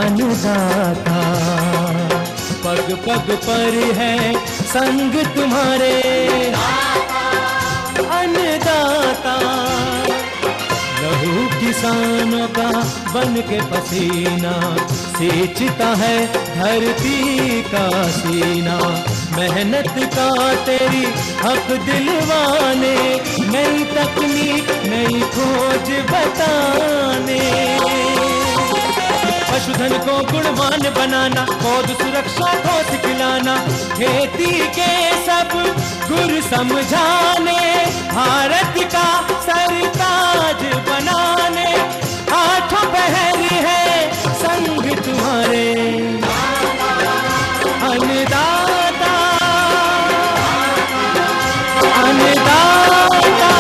अन्नदाता। पग पग पर है संग तुम्हारे अन्नदाता। लहू किसानों का बन के पसीना सींचता है धरती का सीना। मेहनत का तेरी हक दिलवाने, नई तकनीक नई खोज बताने। पशुधन को गुणवान बनाना, पौध सुरक्षा को सिखलाना, खेती के सब गुर समझाने, भारत का सरताज बनाने। आठों पहर है संग तुम्हारे अन्नदाता अन्नदाता।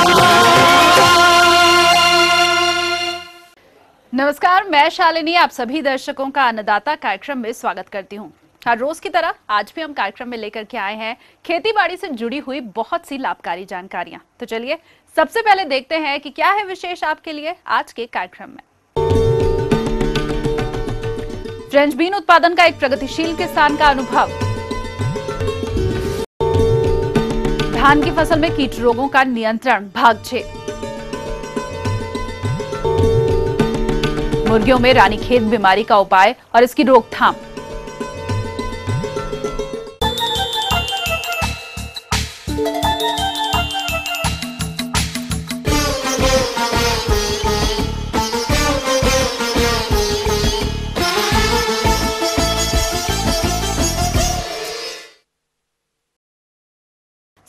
नमस्कार, मैं शालिनी आप सभी दर्शकों का अन्नदाता कार्यक्रम में स्वागत करती हूं। हर रोज की तरह आज भी हम कार्यक्रम में लेकर के आए हैं खेती बाड़ी से जुड़ी हुई बहुत सी लाभकारी जानकारियां। तो चलिए सबसे पहले देखते हैं कि क्या है विशेष आपके लिए आज के कार्यक्रम में। फ्रेंच बीन उत्पादन का एक प्रगतिशील किसान का अनुभव। धान की फसल में कीट रोगों का नियंत्रण भाग 6। मुर्गियों में रानीखेत बीमारी का उपाय और इसकी रोकथाम।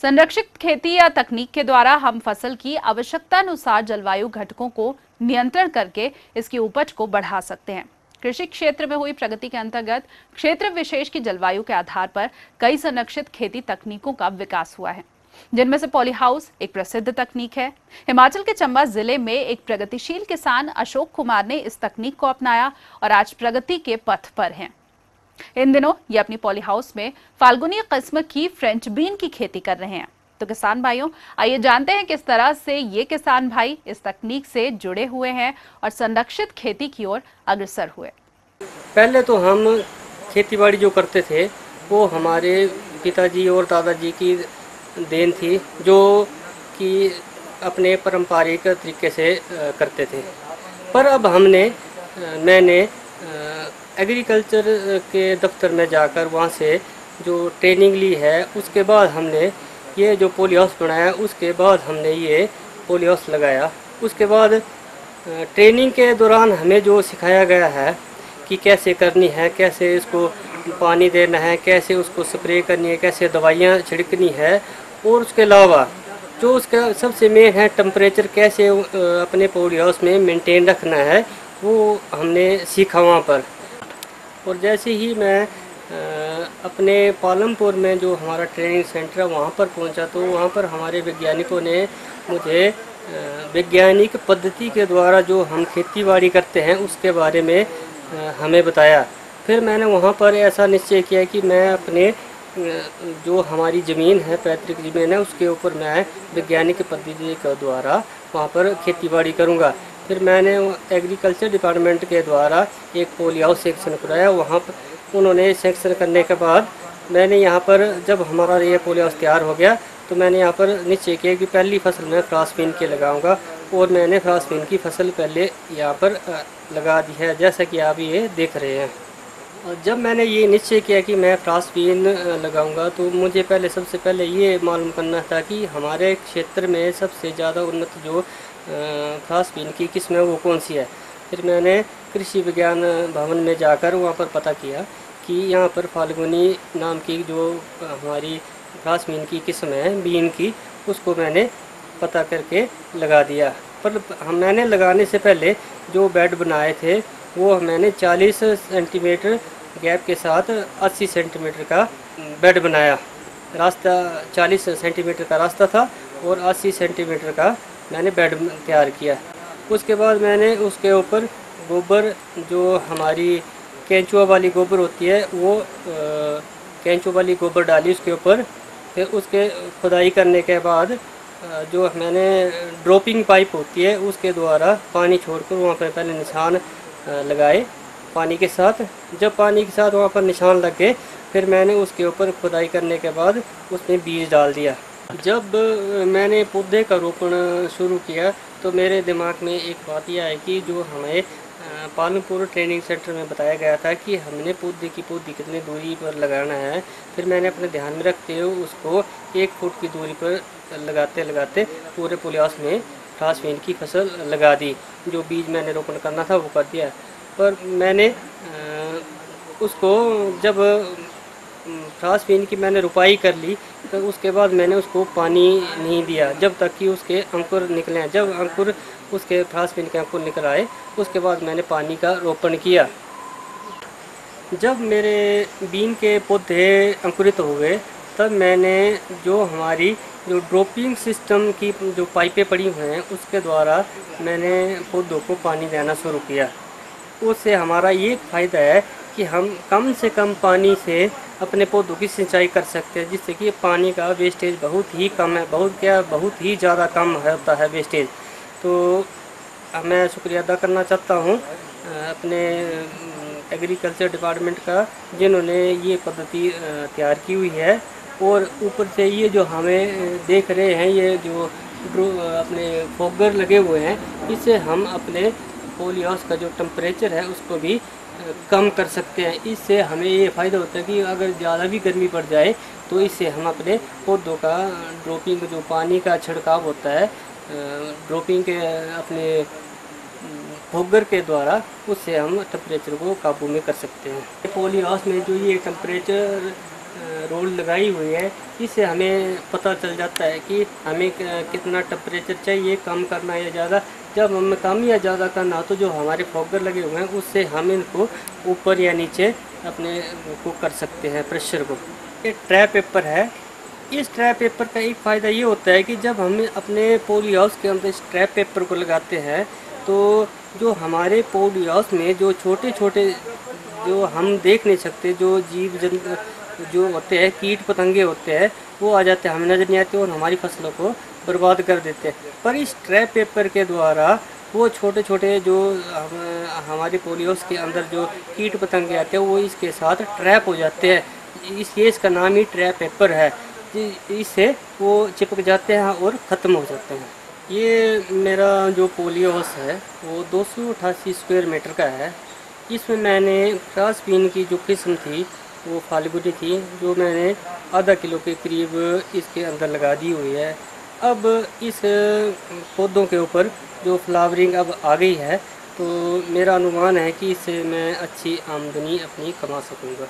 संरक्षित खेती या तकनीक के द्वारा हम फसल की आवश्यकता अनुसार जलवायु घटकों को नियंत्रण करके इसकी उपज को बढ़ा सकते हैं। कृषि क्षेत्र में हुई प्रगति के अंतर्गत क्षेत्र विशेष की जलवायु के आधार पर कई संरक्षित खेती तकनीकों का विकास हुआ है, जिनमें से पॉली हाउस एक प्रसिद्ध तकनीक है। हिमाचल के चंबा जिले में एक प्रगतिशील किसान अशोक कुमार ने इस तकनीक को अपनाया और आज प्रगति के पथ पर हैं। इन दिनों ये अपनी पॉली हाउस में फाल्गुनी किस्म की फ्रेंच बीन की खेती कर रहे हैं। तो किसान भाइयों, आइए जानते हैं किस तरह से ये किसान भाई इस तकनीक से जुड़े हुए हैं और संरक्षित खेती की ओर अग्रसर हुए। पहले तो हम खेतीबाड़ी जो करते थे वो हमारे पिताजी और दादाजी की देन थी, जो कि अपने पारंपरिक तरीके से करते थे। पर अब मैंने एग्रीकल्चर के दफ्तर में जाकर वहाँ से जो ट्रेनिंग ली है, उसके बाद हमने ये जो पॉली हाउस बनाया, उसके बाद हमने ये पॉली हाउस लगाया। उसके बाद ट्रेनिंग के दौरान हमें जो सिखाया गया है कि कैसे करनी है, कैसे इसको पानी देना है, कैसे उसको स्प्रे करनी है, कैसे दवाइयाँ छिड़कनी है, और उसके अलावा जो उसका सबसे मेन है टेम्परेचर कैसे अपने पॉली हाउस में मेंटेन रखना है, वो हमने सीखा वहाँ पर। और जैसे ही मैं अपने पालमपुर में जो हमारा ट्रेनिंग सेंटर है वहाँ पर पहुँचा, तो वहाँ पर हमारे वैज्ञानिकों ने मुझे वैज्ञानिक पद्धति के द्वारा जो हम खेतीबाड़ी करते हैं उसके बारे में हमें बताया। फिर मैंने वहाँ पर ऐसा निश्चय किया कि मैं अपने जो हमारी ज़मीन है, पैतृक ज़मीन है, उसके ऊपर मैं वैज्ञानिक पद्धति के द्वारा वहाँ पर खेतीबाड़ी करूँगा। फिर मैंने एग्रीकल्चर डिपार्टमेंट के द्वारा एक पॉली हाउस सेक्शन कराया। वहाँ पर उन्होंने सेक्शन करने के बाद मैंने यहाँ पर जब हमारा ये पॉली हाउस तैयार हो गया, तो मैंने यहाँ पर निश्चय किया कि पहली फसल मैं फ्रांस बीन की लगाऊंगा, और मैंने फ्रांस बीन की फसल पहले यहाँ पर लगा दी है, जैसा कि आप ये देख रहे हैं। और जब मैंने ये निश्चय किया कि मैं फ्रांस बीन लगाऊंगा, तो मुझे सबसे पहले ये मालूम करना था कि हमारे क्षेत्र में सबसे ज़्यादा उन्नत जो फ्रांस बीन की किस्म है वो कौन सी है। फिर मैंने कृषि विज्ञान भवन में जाकर वहाँ पर पता किया कि यहाँ पर फाल्गुनी नाम की जो हमारी फ्रांस बीन की किस्म है बीन की, उसको मैंने पता करके लगा दिया। पर मैंने लगाने से पहले जो बेड बनाए थे वो मैंने 40 सेंटीमीटर गैप के साथ 80 सेंटीमीटर का बेड बनाया। रास्ता 40 सेंटीमीटर का रास्ता था और 80 सेंटीमीटर का मैंने बेड तैयार किया। उसके बाद मैंने उसके ऊपर गोबर, जो हमारी केंचुआ वाली गोबर होती है, वो केंचुआ वाली गोबर डाली उसके ऊपर। फिर उसके खुदाई करने के बाद जो मैंने ड्रॉपिंग पाइप होती है उसके द्वारा पानी छोड़कर वहाँ पर पहले निशान लगाए। पानी के साथ। जब पानी के साथ वहाँ पर निशान लग गए, फिर मैंने उसके ऊपर खुदाई करने के बाद उसमें बीज डाल दिया। जब मैंने पौधे का रोपण शुरू किया तो मेरे दिमाग में एक बात यह है कि जो हमें पालनपुर ट्रेनिंग सेंटर में बताया गया था कि हमने पौधे की पौधी कितनी दूरी पर लगाना है। फिर मैंने अपने ध्यान में रखते हुए उसको 1 फुट की दूरी पर लगाते लगाते पूरे पुलियास में फ्रांसबीन की फसल लगा दी। जो बीज मैंने रोपण करना था वो कर दिया, पर मैंने उसको जब फ्रांसबीन की मैंने रुपाई कर ली तो उसके बाद मैंने उसको पानी नहीं दिया जब तक कि उसके अंकुर निकले हैं। जब अंकुर उसके फ्रांसबीन के अंकुर निकल आए उसके बाद मैंने पानी का रोपण किया। जब मेरे बीन के पौधे अंकुरित हो गए तब मैंने जो हमारी जो ड्रॉपिंग सिस्टम की जो पाइपें पड़ी हुई हैं उसके द्वारा मैंने पौधों को पानी देना शुरू किया। उससे हमारा ये फ़ायदा है कि हम कम से कम पानी से अपने पौधों की सिंचाई कर सकते हैं, जिससे कि पानी का वेस्टेज बहुत ही कम है, बहुत ही ज़्यादा कम होता है वेस्टेज। तो मैं शुक्रिया अदा करना चाहता हूँ अपने एग्रीकल्चर डिपार्टमेंट का, जिन्होंने ये पद्धति तैयार की हुई है। और ऊपर से ये जो हमें देख रहे हैं, ये जो अपने फोगर लगे हुए हैं, इससे हम अपने पोली हाउस का जो टेम्परेचर है उसको भी कम कर सकते हैं। इससे हमें ये फ़ायदा होता है कि अगर ज़्यादा भी गर्मी पड़ जाए तो इससे हम अपने पौधों का ड्रॉपिंग जो पानी का छिड़काव होता है ड्रॉपिंग के अपने फोगर के द्वारा, उससे हम टेम्परेचर को काबू में कर सकते हैं। पोली हाउस में जो ये टेम्परेचर रोल लगाई हुई है, इससे हमें पता चल जाता है कि हमें कितना टेम्परेचर चाहिए, कम करना या ज़्यादा। जब हमें कम या ज़्यादा करना हो तो जो हमारे फोगर लगे हुए हैं उससे हम इनको ऊपर या नीचे अपने को कर सकते हैं प्रेशर को। ये ट्रैप पेपर है। इस ट्रैप पेपर का एक फ़ायदा ये होता है कि जब हम अपने पोली हाउस के अंदर इस ट्रैप पेपर को लगाते हैं तो जो हमारे पोली हाउस में जो छोटे छोटे जो हम देख नहीं सकते जो जीव जंतु जो होते हैं, कीट पतंगे होते हैं, वो आ जाते हैं, हमें नज़र नहीं आते और हमारी फसलों को बर्बाद कर देते हैं। पर इस ट्रैप पेपर के द्वारा वो छोटे छोटे जो हमारे पोली हाउस के अंदर जो कीट पतंगे आते हैं वो इसके साथ ट्रैप हो जाते हैं। इसका नाम ही ट्रैप पेपर है। इससे वो चिपक जाते हैं और ख़त्म हो जाते हैं। ये मेरा जो पोली हाउस है वो 288 स्क्वायर मीटर का है। इसमें मैंने फ्रांसबीन की जो किस्म थी वो फाल्गुनी थी, जो मैंने आधा किलो के करीब इसके अंदर लगा दी हुई है। अब इस पौधों के ऊपर जो फ्लावरिंग अब आ गई है तो मेरा अनुमान है कि इससे मैं अच्छी आमदनी अपनी कमा सकूँगा।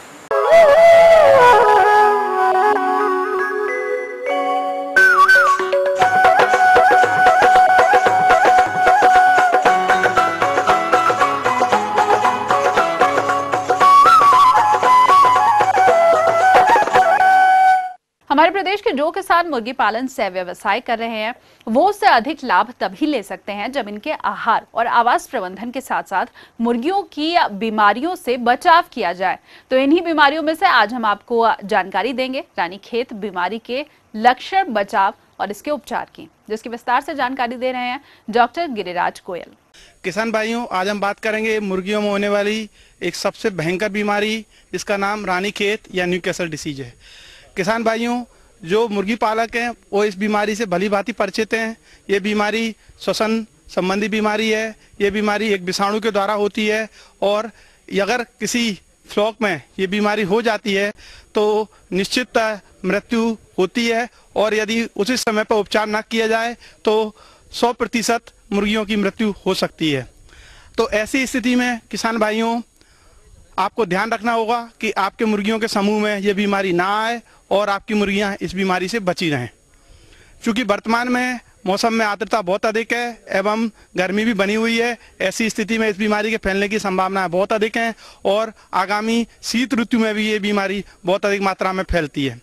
हमारे प्रदेश के जो किसान मुर्गी पालन से व्यवसाय कर रहे हैं वो उससे अधिक लाभ तभी ले सकते हैं जब इनके आहार और आवास प्रबंधन के साथ साथ मुर्गियों की बीमारियों से बचाव किया जाए। तो इन्हीं बीमारियों में से आज हम आपको जानकारी देंगे रानीखेत बीमारी के लक्षण, बचाव और इसके उपचार की, जिसकी विस्तार से जानकारी दे रहे हैं डॉक्टर गिरिराज गोयल। किसान भाइयों, आज हम बात करेंगे मुर्गियों में होने वाली एक सबसे भयंकर बीमारी जिसका नाम रानीखेत या न्यूकैसल डिसीज है। किसान भाइयों, जो मुर्गी पालक हैं वो इस बीमारी से भली भांति परिचित हैं। ये बीमारी श्वसन संबंधी बीमारी है। ये बीमारी एक विषाणु के द्वारा होती है और अगर किसी फ्लॉक में ये बीमारी हो जाती है तो निश्चित मृत्यु होती है और यदि उसी समय पर उपचार न किया जाए तो 100% मुर्गियों की मृत्यु हो सकती है। तो ऐसी स्थिति में किसान भाइयों आपको ध्यान रखना होगा कि आपके मुर्गियों के समूह में ये बीमारी ना आए और आपकी मुर्गियां इस बीमारी से बची रहें। क्योंकि वर्तमान में मौसम में आर्द्रता बहुत अधिक है एवं गर्मी भी बनी हुई है, ऐसी स्थिति में इस बीमारी के फैलने की संभावनाएं बहुत अधिक हैं और आगामी शीत ऋतु में भी ये बीमारी बहुत अधिक मात्रा में फैलती है।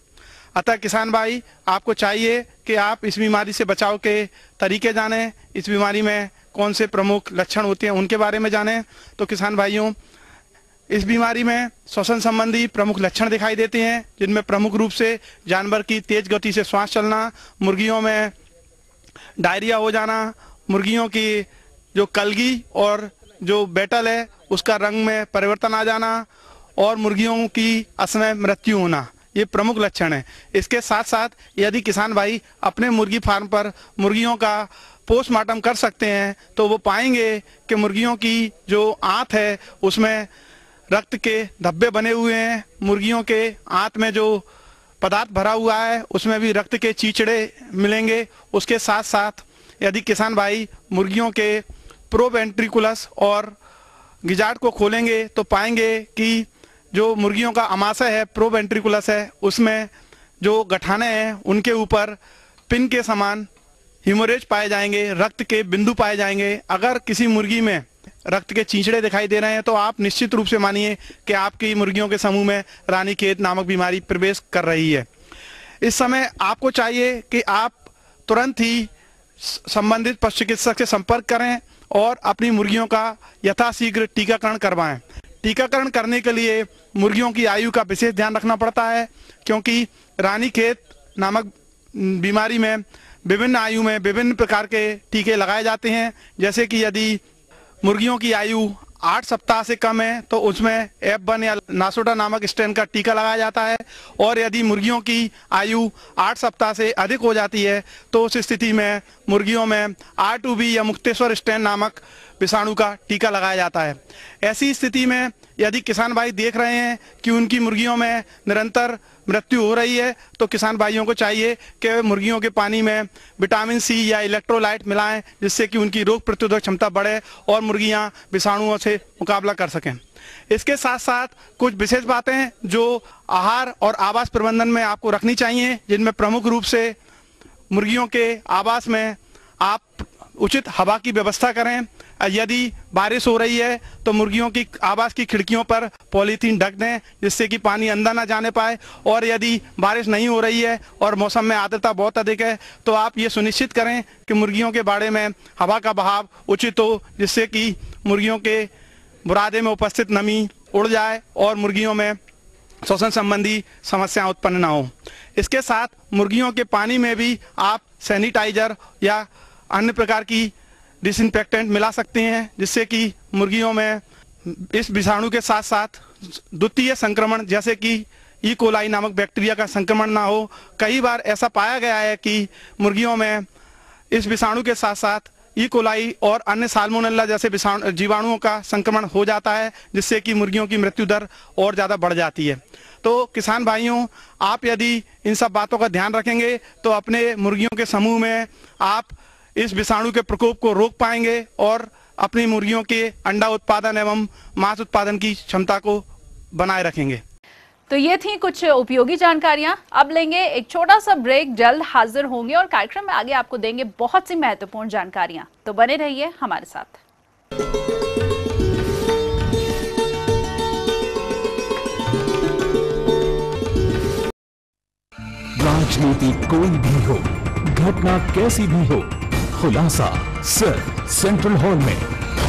अतः किसान भाई, आपको चाहिए कि आप इस बीमारी से बचाव के तरीके जानें, इस बीमारी में कौन से प्रमुख लक्षण होते हैं उनके बारे में जानें। तो किसान भाइयों, इस बीमारी में श्वसन संबंधी प्रमुख लक्षण दिखाई देते हैं, जिनमें प्रमुख रूप से जानवर की तेज गति से श्वास चलना, मुर्गियों में डायरिया हो जाना, मुर्गियों की जो कलगी और जो बैटल है उसका रंग में परिवर्तन आ जाना और मुर्गियों की असमय मृत्यु होना, ये प्रमुख लक्षण है। इसके साथ साथ यदि किसान भाई अपने मुर्गी फार्म पर मुर्गियों का पोस्टमार्टम कर सकते हैं तो वो पाएंगे कि मुर्गियों की जो आंत है उसमें रक्त के धब्बे बने हुए हैं, मुर्गियों के आंत में जो पदार्थ भरा हुआ है उसमें भी रक्त के चीचड़े मिलेंगे। उसके साथ साथ यदि किसान भाई मुर्गियों के प्रोवेंट्रिकुलस और गिजार्ड को खोलेंगे तो पाएंगे कि जो मुर्गियों का अमाशय है, प्रोवेंट्रिकुलस है, उसमें जो गठाने हैं उनके ऊपर पिन के समान हीमोरेज पाए जाएंगे, रक्त के बिंदु पाए जाएंगे। अगर किसी मुर्गी में रक्त के चींचड़े दिखाई दे रहे हैं तो आप निश्चित रूप से मानिए कि आपकी मुर्गियों के समूह में रानीखेत नामक बीमारी प्रवेश कर रही है। इस समय आपको चाहिए कि आप तुरंत ही संबंधित पशु चिकित्सक से संपर्क करें और अपनी मुर्गियों का यथाशीघ्र टीकाकरण करवाएं। टीकाकरण करने के लिए मुर्गियों की आयु का विशेष ध्यान रखना पड़ता है, क्योंकि रानीखेत नामक बीमारी में विभिन्न आयु में विभिन्न प्रकार के टीके लगाए जाते हैं। जैसे कि यदि मुर्गियों की आयु 8 सप्ताह से कम है तो उसमें F1 या नासोटा नामक स्ट्रेन का टीका लगाया जाता है, और यदि मुर्गियों की आयु 8 सप्ताह से अधिक हो जाती है तो उस स्थिति में मुर्गियों में R2B या मुक्तेश्वर स्ट्रेन नामक विषाणु का टीका लगाया जाता है। ऐसी स्थिति में यदि किसान भाई देख रहे हैं कि उनकी मुर्गियों में निरंतर मृत्यु हो रही है तो किसान भाइयों को चाहिए कि मुर्गियों के पानी में विटामिन सी या इलेक्ट्रोलाइट मिलाएं, जिससे कि उनकी रोग प्रतिरोधक क्षमता बढ़े और मुर्गियां विषाणुओं से मुकाबला कर सकें। इसके साथ साथ कुछ विशेष बातें जो आहार और आवास प्रबंधन में आपको रखनी चाहिए, जिनमें प्रमुख रूप से मुर्गियों के आवास में आप उचित हवा की व्यवस्था करें। यदि बारिश हो रही है तो मुर्गियों की आवास की खिड़कियों पर पॉलीथीन ढक दें, जिससे कि पानी अंदर ना जाने पाए। और यदि बारिश नहीं हो रही है और मौसम में आर्द्रता बहुत अधिक है तो आप ये सुनिश्चित करें कि मुर्गियों के बाड़े में हवा का बहाव उचित हो, जिससे कि मुर्गियों के बुरादे में उपस्थित नमी उड़ जाए और मुर्गियों में श्वसन संबंधी समस्याएं उत्पन्न ना हो। इसके साथ मुर्गियों के पानी में भी आप सैनिटाइजर या अन्य प्रकार की डिसइंफेक्टेंट मिला सकते हैं, जिससे कि मुर्गियों में इस विषाणु के साथ साथ द्वितीय संक्रमण जैसे कि ई कोलाई नामक बैक्टीरिया का संक्रमण ना हो। कई बार ऐसा पाया गया है कि मुर्गियों में इस विषाणु के साथ साथ ई कोलाई और अन्य साल्मोनेला जैसे जीवाणुओं का संक्रमण हो जाता है, जिससे कि मुर्गियों की मृत्यु दर और ज़्यादा बढ़ जाती है। तो किसान भाइयों, आप यदि इन सब बातों का ध्यान रखेंगे तो अपने मुर्गियों के समूह में आप इस विषाणु के प्रकोप को रोक पाएंगे और अपनी मुर्गियों के अंडा उत्पादन एवं मांस उत्पादन की क्षमता को बनाए रखेंगे। तो ये थी कुछ उपयोगी जानकारियां। अब लेंगे एक छोटा सा ब्रेक, जल्द हाजिर होंगे और कार्यक्रम में आगे आपको देंगे बहुत सी महत्वपूर्ण जानकारियां। तो बने रहिए हमारे साथ। राजनीति कोई भी हो, घटना कैसी भी हो, खुलासा सिर्फ सेंट्रल हॉल में।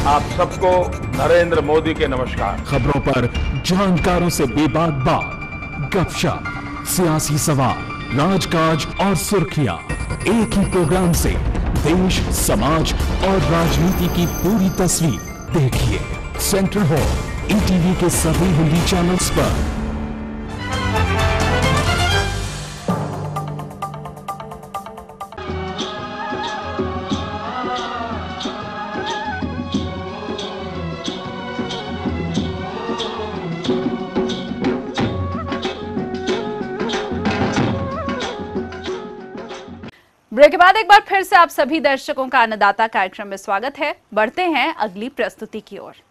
आप सबको नरेंद्र मोदी के नमस्कार। खबरों पर जानकारों से बेबाक बात, गपशप, सियासी सवाल, राजकाज और सुर्खियां एक ही प्रोग्राम से देश, समाज और राजनीति की पूरी तस्वीर देखिए सेंट्रल हॉल ईटीवी के सभी हिंदी चैनल्स पर। ब्रेक के बाद एक बार फिर से आप सभी दर्शकों का अन्नदाता कार्यक्रम में स्वागत है। बढ़ते हैं अगली प्रस्तुति की ओर।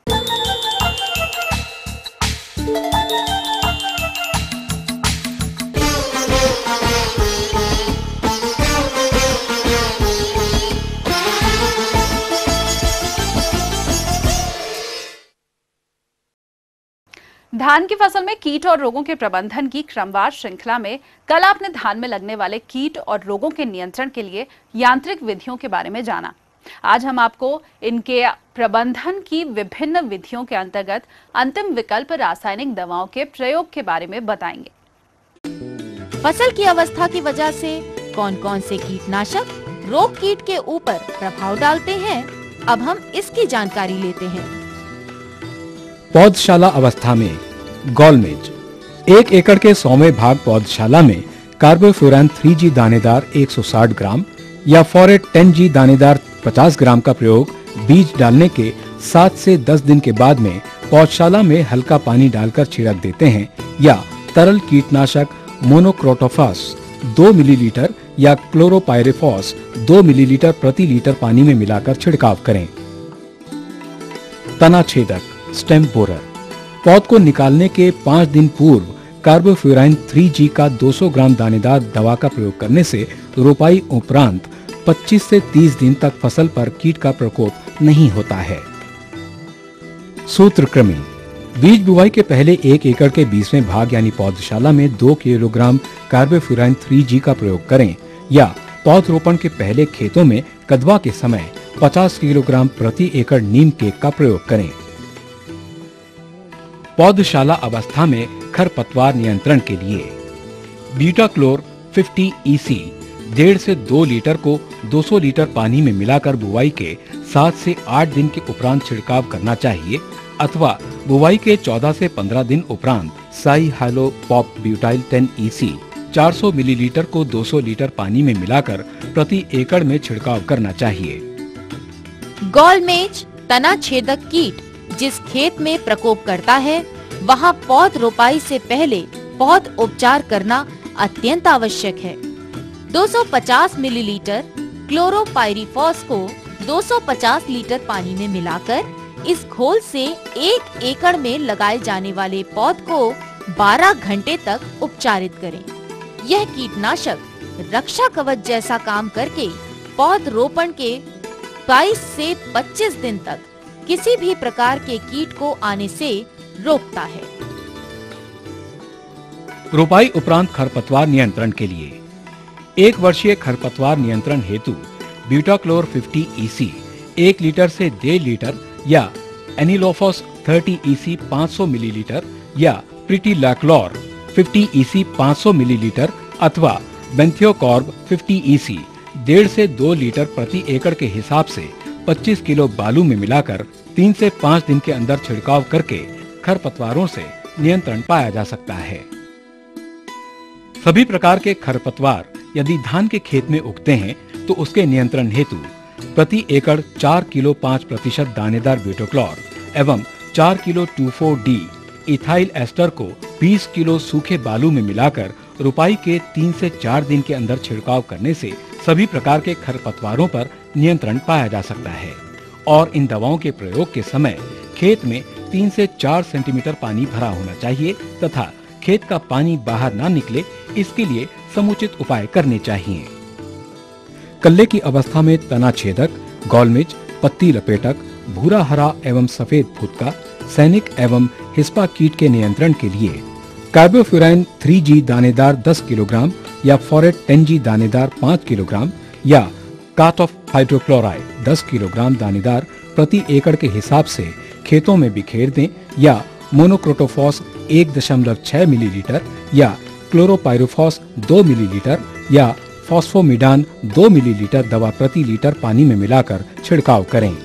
धान की फसल में कीट और रोगों के प्रबंधन की क्रमवार श्रृंखला में कल आपने धान में लगने वाले कीट और रोगों के नियंत्रण के लिए यांत्रिक विधियों के बारे में जाना। आज हम आपको इनके प्रबंधन की विभिन्न विधियों के अंतर्गत अंतिम विकल्प रासायनिक दवाओं के प्रयोग के बारे में बताएंगे। फसल की अवस्था की वजह से कौन कौन से कीटनाशक रोग कीट के ऊपर प्रभाव डालते हैं, अब हम इसकी जानकारी लेते हैं। पौधशाला अवस्था में गॉलमेज 1 एकड़ के 100वें भाग पौधशाला में कार्बोफ्यूरान 3G दानेदार 160 ग्राम या फॉरेट 10G दानेदार 50 ग्राम का प्रयोग बीज डालने के 7 से 10 दिन के बाद में पौधशाला में हल्का पानी डालकर छिड़क देते हैं या तरल कीटनाशक मोनोक्रोटोफास 2 मिलीलीटर या क्लोरोपाइरिफॉस 2 मिलीलीटर प्रति लीटर पानी में मिलाकर छिड़काव करें। तना छेदक स्टेम बोरर पौध को निकालने के 5 दिन पूर्व कार्बोफ्यूरान 3G का 200 ग्राम दानेदार दवा का प्रयोग करने से रोपाई उपरांत 25 से 30 दिन तक फसल पर कीट का प्रकोप नहीं होता है। सूत्रकृमि बीज बुवाई के पहले 1 एकड़ के 20वें भाग यानी पौधशाला में 2 किलोग्राम कार्बोफ्यूरान 3G का प्रयोग करें या पौधरोपण के पहले खेतों में कदवा के समय 50 किलोग्राम प्रति एकड़ नीम केक का प्रयोग करें। पौधशाला अवस्था में खरपतवार नियंत्रण के लिए ब्यूटाक्लोर 50 EC 1.5 से 2 लीटर को 200 लीटर पानी में मिलाकर बुवाई के 7 से 8 दिन के उपरांत छिड़काव करना चाहिए अथवा बुवाई के 14 से 15 दिन उपरांत साई हालो पॉप ब्यूटाइल 10 EC 400 मिलीलीटर को 200 लीटर पानी में मिलाकर प्रति एकड़ में छिड़काव करना चाहिए। गॉलमेज तना छेदक कीट जिस खेत में प्रकोप करता है वहां पौध रोपाई से पहले पौध उपचार करना अत्यंत आवश्यक है। 250 मिलीलीटर क्लोरोपाइरिफॉस को 250 लीटर पानी में मिलाकर इस घोल से 1 एकड़ में लगाए जाने वाले पौध को 12 घंटे तक उपचारित करें। यह कीटनाशक रक्षा कवच जैसा काम करके पौध रोपण के 22 से 25 दिन तक किसी भी प्रकार के कीट को आने से रोकता है। रोपाई उपरांत खरपतवार नियंत्रण के लिए 1 वर्षीय खरपतवार नियंत्रण हेतु ब्यूटाक्लोर 50 EC 1 लीटर से 1.5 लीटर या एनिलोफॉस 30 EC 500 मिलीलीटर या प्रिटिलाक्लोर 50 EC 500 मिलीलीटर अथवा बेंथियोकॉर्ब 50 EC 1.5 से 2 लीटर प्रति एकड़ के हिसाब से 25 किलो बालू में मिलाकर 3 से 5 दिन के अंदर छिड़काव करके खरपतवारों से नियंत्रण पाया जा सकता है। सभी प्रकार के खरपतवार यदि धान के खेत में उगते हैं तो उसके नियंत्रण हेतु प्रति एकड़ 4 किलो 5% दानेदार ब्यूटाक्लोर एवं 4 किलो 2,4-D इथाइल एस्टर को 20 किलो सूखे बालू में मिलाकर रुपाई के 3 से 4 दिन के अंदर छिड़काव करने से सभी प्रकार के खरपतवारों पर नियंत्रण पाया जा सकता है और इन दवाओं के प्रयोग के समय खेत में 3 से 4 सेंटीमीटर पानी भरा होना चाहिए तथा खेत का पानी बाहर ना निकले इसके लिए समुचित उपाय करने चाहिए। कल्ले की अवस्था में तना छेदक, गॉलमिज, पत्ती लपेटक, भूरा हरा एवं सफेद फुदका, सैनिक एवं हिस्पा कीट के नियंत्रण के लिए कार्बोफ्यूरान 3G दानेदार 10 किलोग्राम या फॉरेट 10G दानेदार 5 किलोग्राम या काट ऑफ हाइड्रोक्लोराइड 10 किलोग्राम दानेदार प्रति एकड़ के हिसाब से खेतों में बिखेर दें या मोनोक्रोटोफॉस 1.6 मिलीलीटर या क्लोरोपाइरिफॉस 2 मिलीलीटर या फॉस्फोमिडान 2 मिलीलीटर दवा प्रति लीटर पानी में मिलाकर छिड़काव करें।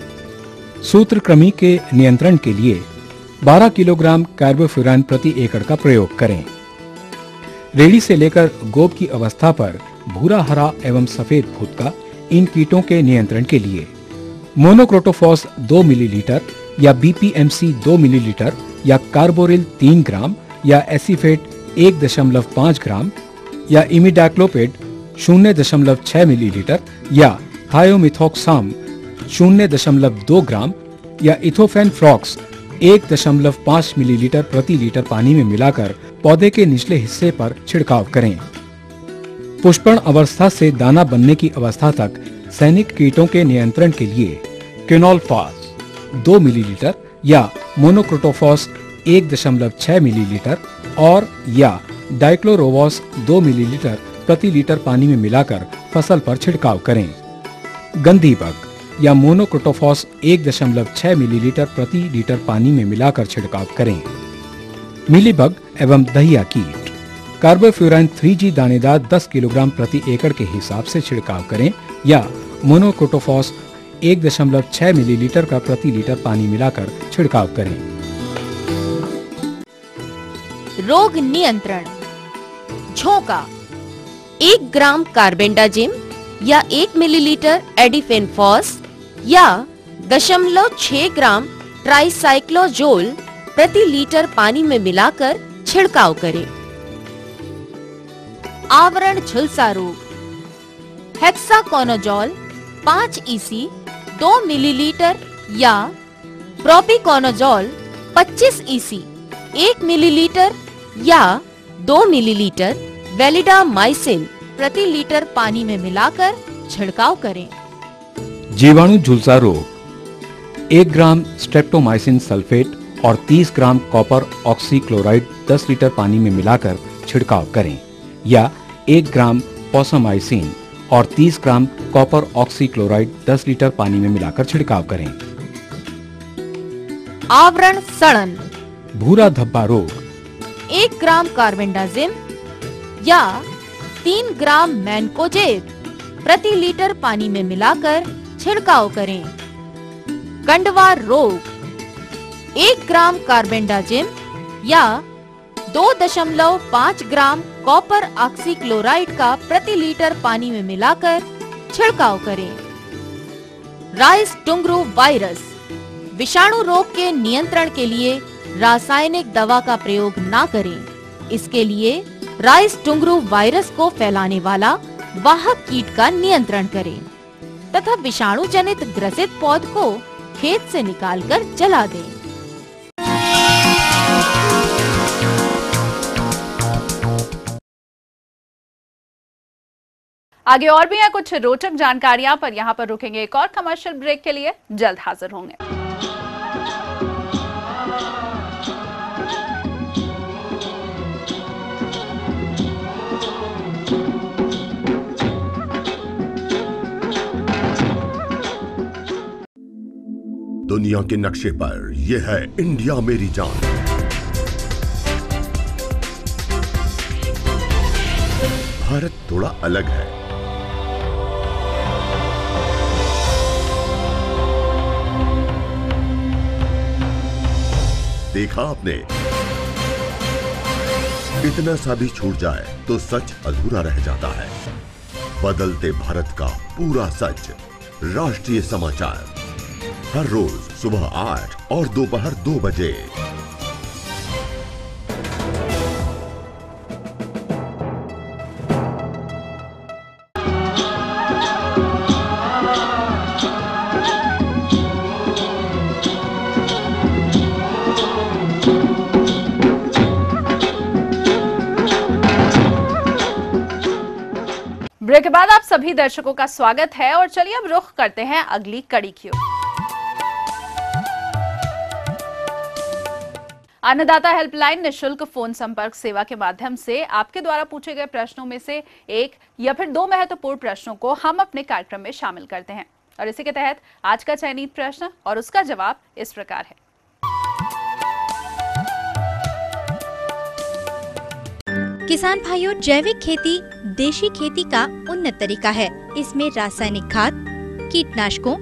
सूत्रकृमि के नियंत्रण के लिए 12 किलोग्राम कार्बोफ्यूरान प्रति एकड़ का प्रयोग करें। रेडी से लेकर गोब की अवस्था पर भूरा हरा एवं सफेद फुदका इन कीटों के नियंत्रण के लिए मोनोक्रोटोफॉस 2 मिलीलीटर या बीपीएमसी 2 मिलीलीटर या कार्बोरिल 3 ग्राम या एसीफेट 1.5 ग्राम या इमिडाक्लोपिड 0.6 मिलीलीटर या थायोमिथोक्साम 0.2 ग्राम या इथोफेन फ्लॉक्स 1.5 मिलीलीटर प्रति लीटर पानी में मिलाकर पौधे के निचले हिस्से पर छिड़काव करें। पुष्पण अवस्था से दाना बनने की अवस्था तक सैनिक कीटों के नियंत्रण के लिए क्विनोलफास 2 मिलीलीटर या मोनोक्रोटोफॉस 1.6 मिलीलीटर और या डाइक्लोरोवॉस 2 मिलीलीटर प्रति लीटर पानी में मिलाकर फसल पर छिड़काव करें। गंधी बग या मोनोक्रोटोफॉस 1.6 मिलीलीटर प्रति लीटर पानी में मिलाकर छिड़काव करें। मिलीबग एवं दहिया कीट कार्बोफ्यूरान 3G दानेदार 10 किलोग्राम प्रति एकड़ के हिसाब से छिड़काव करें या मोनोक्रोटोफॉस 1.6 मिलीलीटर का प्रति लीटर पानी मिलाकर छिड़काव करें। रोग नियंत्रण। झोंका 1 ग्राम कार्बेंडाजिम या 1 मिलीलीटर एडिफेनफॉस या 0.6 ग्राम ट्राइसाइक्लोजोल प्रति लीटर पानी में मिलाकर छिड़काव करें। आवरण झुलसा रोग हेक्साकोनाजोल 5 EC 2 मिलीलीटर या प्रोपिकोनाजोल 25 EC 1 मिलीलीटर या 2 मिलीलीटर वैलिडामाइसिन प्रति लीटर पानी में मिलाकर छिड़काव करें। जीवाणु झुलसा रोग 1 ग्राम स्ट्रेप्टोमाइसिन सल्फेट और 30 ग्राम कॉपर ऑक्सीक्लोराइड 10 लीटर पानी में मिलाकर छिड़काव करें या 1 ग्राम पोसामाइसिन और 30 ग्राम कॉपर ऑक्सीक्लोराइड 10 लीटर पानी में मिलाकर छिड़काव करें। आवरण सड़न भूरा धब्बा रोग 1 ग्राम कार्बेंडाजिम या 3 ग्राम मैनकोजेब प्रति लीटर पानी में मिलाकर छिड़काव करें। कंडवा रोग 1 ग्राम कार्बेंडाजिम या 2.5 ग्राम कॉपर ऑक्सीक्लोराइड का प्रति लीटर पानी में मिलाकर छिड़काव करें। राइस टुंगरू वायरस विषाणु रोग के नियंत्रण के लिए रासायनिक दवा का प्रयोग न करें। इसके लिए राइस टुंगरू वायरस को फैलाने वाला वाहक कीट का नियंत्रण करें तथा विषाणु जनित ग्रसित पौध को खेत से निकालकर जला दें। आगे और भी हैं कुछ रोचक जानकारियां, पर यहाँ पर रुकेंगे एक और कमर्शियल ब्रेक के लिए। जल्द हाजिर होंगे। दुनिया के नक्शे पर यह है इंडिया मेरी जान। भारत थोड़ा अलग है। देखा आपने, इतना सा भी छूट जाए तो सच अधूरा रह जाता है। बदलते भारत का पूरा सच। राष्ट्रीय समाचार हर रोज सुबह 8 और दोपहर 2 बजे। ब्रेक के बाद आप सभी दर्शकों का स्वागत है और चलिए अब रुख करते हैं अगली कड़ी की ओर। अन्नदाता हेल्पलाइन निशुल्क फोन संपर्क सेवा के माध्यम से आपके द्वारा पूछे गए प्रश्नों में से एक या फिर 2 महत्वपूर्ण प्रश्नों को हम अपने कार्यक्रम में शामिल करते हैं और इसी के तहत आज का चयनित प्रश्न और उसका जवाब इस प्रकार है। किसान भाइयों, जैविक खेती देशी खेती का उन्नत तरीका है। इसमें रासायनिक खाद, कीटनाशकों,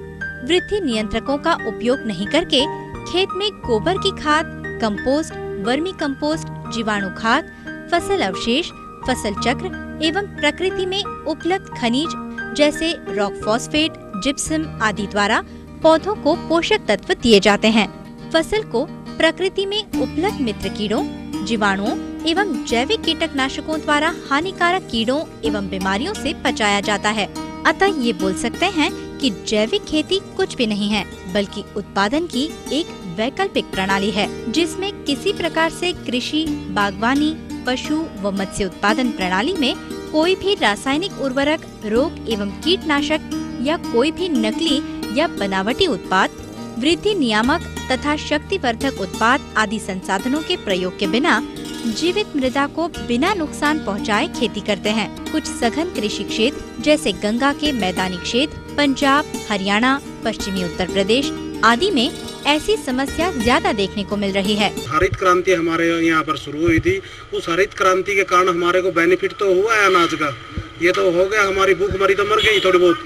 वृद्धि नियंत्रकों का उपयोग नहीं करके खेत में गोबर की खाद, कंपोस्ट, वर्मी कंपोस्ट, जीवाणु खाद, फसल अवशेष, फसल चक्र एवं प्रकृति में उपलब्ध खनिज जैसे रॉक फॉस्फेट, जिप्सम आदि द्वारा पौधों को पोषक तत्व दिए जाते हैं। फसल को प्रकृति में उपलब्ध मित्र कीड़ों, जीवाणुओं एवं जैविक कीटनाशकों द्वारा हानिकारक कीड़ों एवं बीमारियों से बचाया जाता है। अतः ये बोल सकते हैं कि जैविक खेती कुछ भी नहीं है, बल्कि उत्पादन की एक वैकल्पिक प्रणाली है, जिसमें किसी प्रकार से कृषि, बागवानी, पशु व मत्स्य उत्पादन प्रणाली में कोई भी रासायनिक उर्वरक, रोग एवं कीटनाशक या कोई भी नकली या बनावटी उत्पाद, वृद्धि नियामक तथा शक्तिवर्धक उत्पाद आदि संसाधनों के प्रयोग के बिना जीवित मृदा को बिना नुकसान पहुंचाए खेती करते हैं। कुछ सघन कृषि क्षेत्र जैसे गंगा के मैदानी क्षेत्र, पंजाब, हरियाणा, पश्चिमी उत्तर प्रदेश आदि में ऐसी समस्या ज्यादा देखने को मिल रही है। हरित क्रांति हमारे यहाँ पर शुरू हुई थी। उस हरित क्रांति के कारण हमारे को बेनिफिट तो हुआ है अनाज का, ये तो हो गया, हमारी भूखमरी तो मर गई थोड़ी बहुत।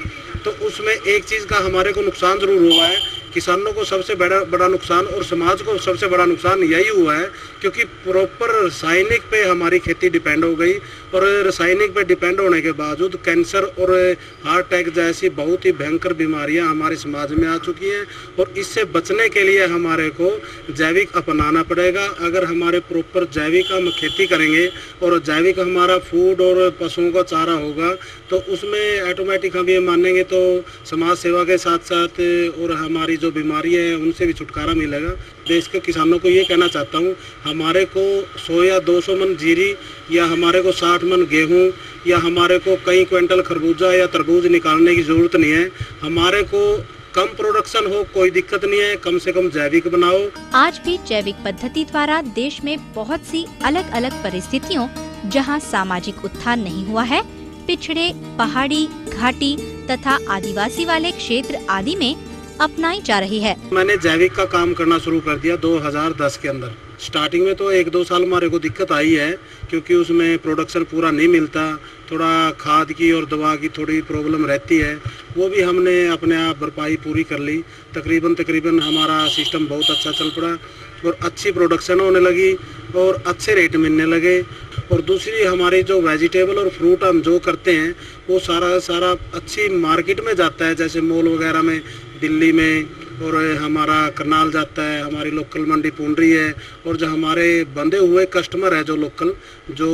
तो उसमें एक चीज का हमारे को नुकसान जरूर हुआ है किसानों को सबसे बड़ा नुकसान और समाज को सबसे बड़ा नुकसान यही हुआ है, क्योंकि प्रॉपर रासायनिक पे हमारी खेती डिपेंड हो गई और रासायनिक पे डिपेंड होने के बावजूद कैंसर और हार्ट अटैक जैसी बहुत ही भयंकर बीमारियां हमारे समाज में आ चुकी हैं। और इससे बचने के लिए हमारे को जैविक अपनाना पड़ेगा। अगर हमारे प्रॉपर जैविक हम खेती करेंगे और जैविक हमारा फूड और पशुओं का चारा होगा तो उसमें ऑटोमेटिक हम ये मानेंगे तो समाज सेवा के साथ साथ और हमारी जो बीमारी है उनसे भी छुटकारा मिलेगा। देश के किसानों को ये कहना चाहता हूँ, हमारे को 100 या 200 मन जीरी या हमारे को 60 मन गेहूँ या हमारे को कई क्विंटल खरबूजा या तरबूज निकालने की ज़रूरत नहीं है। हमारे को कम प्रोडक्शन हो कोई दिक्कत नहीं है, कम से कम जैविक बनाओ। आज भी जैविक पद्धति द्वारा देश में बहुत सी अलग अलग परिस्थितियों जहां सामाजिक उत्थान नहीं हुआ है, पिछड़े, पहाड़ी, घाटी तथा आदिवासी वाले क्षेत्र आदि में अपनाई जा रही है। मैंने जैविक का काम करना शुरू कर दिया 2010 के अंदर। स्टार्टिंग में तो 1-2 साल हमारे को दिक्कत आई है, क्योंकि उसमें प्रोडक्शन पूरा नहीं मिलता, थोड़ा खाद की और दवा की थोड़ी प्रॉब्लम रहती है। वो भी हमने अपने आप भरपाई पूरी कर ली। तकरीबन हमारा सिस्टम बहुत अच्छा चल पड़ा और अच्छी प्रोडक्शन होने लगी और अच्छे रेट मिलने लगे। और दूसरी हमारी जो वेजिटेबल और फ्रूट हम जो करते हैं वो सारा अच्छी मार्केट में जाता है, जैसे मॉल वगैरह में, दिल्ली में, और हमारा करनाल जाता है, हमारी लोकल मंडी पूंडरी है। और जो हमारे बंधे हुए कस्टमर है जो लोकल, जो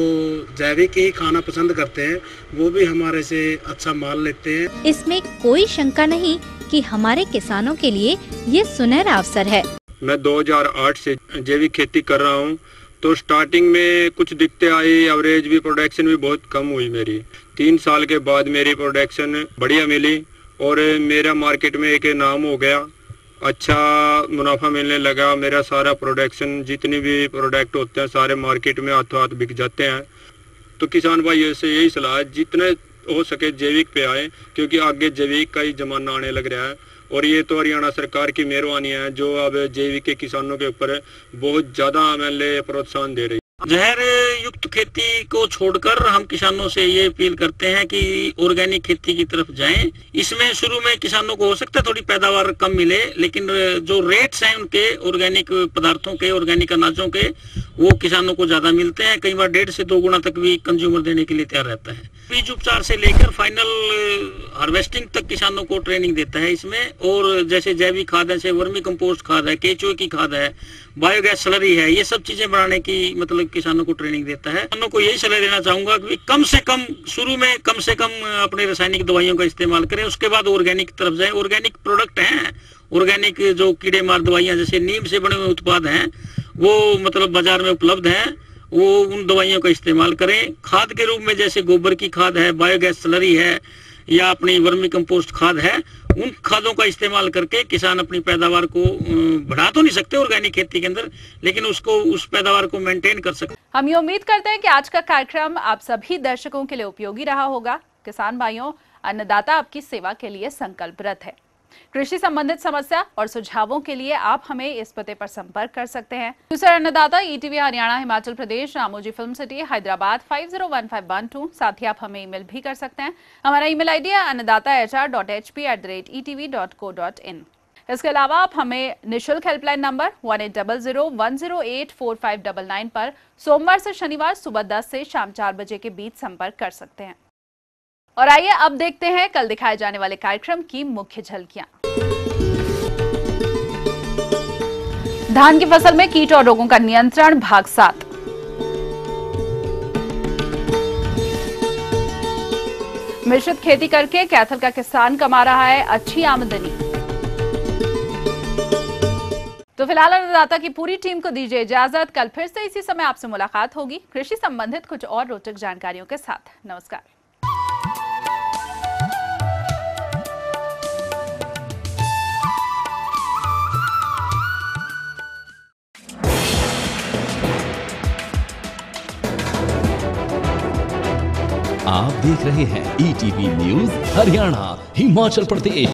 जैविक ही खाना पसंद करते हैं, वो भी हमारे से अच्छा माल लेते हैं। इसमें कोई शंका नहीं कि हमारे किसानों के लिए ये सुनहरा अवसर है। मैं 2008 से जैविक खेती कर रहा हूँ, तो स्टार्टिंग में कुछ दिक्कतें आई, एवरेज भी, प्रोडक्शन भी बहुत कम हुई मेरी। 3 साल के बाद मेरी प्रोडक्शन बढ़िया मिली और मेरा मार्केट में एक नाम हो गया, अच्छा मुनाफा मिलने लगा। मेरा सारा प्रोडक्शन, जितने भी प्रोडक्ट होते हैं सारे मार्केट में हाथों हाथ बिक जाते हैं। तो किसान भाइयों से यही सलाह है, जितने हो सके जैविक पे आए, क्योंकि आगे जैविक का ही जमाना आने लग रहा है। और ये तो हरियाणा सरकार की मेहरबानी है जो अब जैविक के किसानों के ऊपर बहुत ज़्यादा हमें प्रोत्साहन दे रही है। जहर युक्त खेती को छोड़कर हम किसानों से ये अपील करते हैं कि ऑर्गेनिक खेती की तरफ जाएं। इसमें शुरू में किसानों को हो सकता है थोड़ी पैदावार कम मिले, लेकिन जो रेट्स हैं उनके ऑर्गेनिक पदार्थों के, ऑर्गेनिक अनाजों के, वो किसानों को ज्यादा मिलते हैं। कई बार 1.5 से 2 गुना तक भी कंज्यूमर देने के लिए तैयार रहता है। बीज उपचार से लेकर फाइनल हार्वेस्टिंग तक किसानों को ट्रेनिंग देता है इसमें। और जैसे जैविक खाद है, जैसे वर्मी कंपोस्ट खाद है, केचुए की खाद है, बायोगैस स्लरी है, ये सब चीजें बनाने की मतलब किसानों को ट्रेनिंग देता है। किसानों को यही सलाह देना चाहूंगा कि कम से कम शुरू में कम से कम अपने रासायनिक दवाइयों का इस्तेमाल करें, उसके बाद ऑर्गेनिक तरफ जाएं। ऑर्गेनिक प्रोडक्ट हैं, ऑर्गेनिक जो कीड़े मार दवाइयां जैसे नीम से बने हुए उत्पाद हैं वो मतलब बाजार में उपलब्ध हैं, वो उन दवाइयों का इस्तेमाल करें। खाद के रूप में जैसे गोबर की खाद है, बायोगैस स्लरी है या अपनी वर्मी कंपोस्ट खाद है, उन खादों का इस्तेमाल करके किसान अपनी पैदावार को बढ़ा तो नहीं सकते ऑर्गेनिक खेती के अंदर, लेकिन उसको उस पैदावार को मेंटेन कर सकते। हम ये उम्मीद करते हैं कि आज का कार्यक्रम आप सभी दर्शकों के लिए उपयोगी रहा होगा। किसान भाइयों, अन्नदाता आपकी सेवा के लिए संकल्परत है। कृषि संबंधित समस्या और सुझावों के लिए आप हमें इस पते पर संपर्क कर सकते हैं। दूसरा अन्नदाता ETV Haryana, Himachal Pradesh, Ramoji film city, Hyderabad 501512। साथ ही आप हमें ईमेल भी कर सकते हैं। हमारा ईमेल आईडी है annadaata.hp@etv.co.in। इसके अलावा आप हमें निःशुल्क हेल्पलाइन नंबर 1800-108-4599 पर सोमवार से शनिवार सुबह 10 से शाम 4 बजे के बीच संपर्क कर सकते हैं। और आइए अब देखते हैं कल दिखाए जाने वाले कार्यक्रम की मुख्य झलकियां। धान की फसल में कीट और रोगों का नियंत्रण भाग 7। मिश्रित खेती करके कैथल का किसान कमा रहा है अच्छी आमदनी। तो फिलहाल अन्नदाता की पूरी टीम को दीजिए इजाजत। कल फिर से इसी समय आपसे मुलाकात होगी कृषि संबंधित कुछ और रोचक जानकारियों के साथ। नमस्कार। आप देख रहे हैं ETV न्यूज हरियाणा, हिमाचल प्रदेश।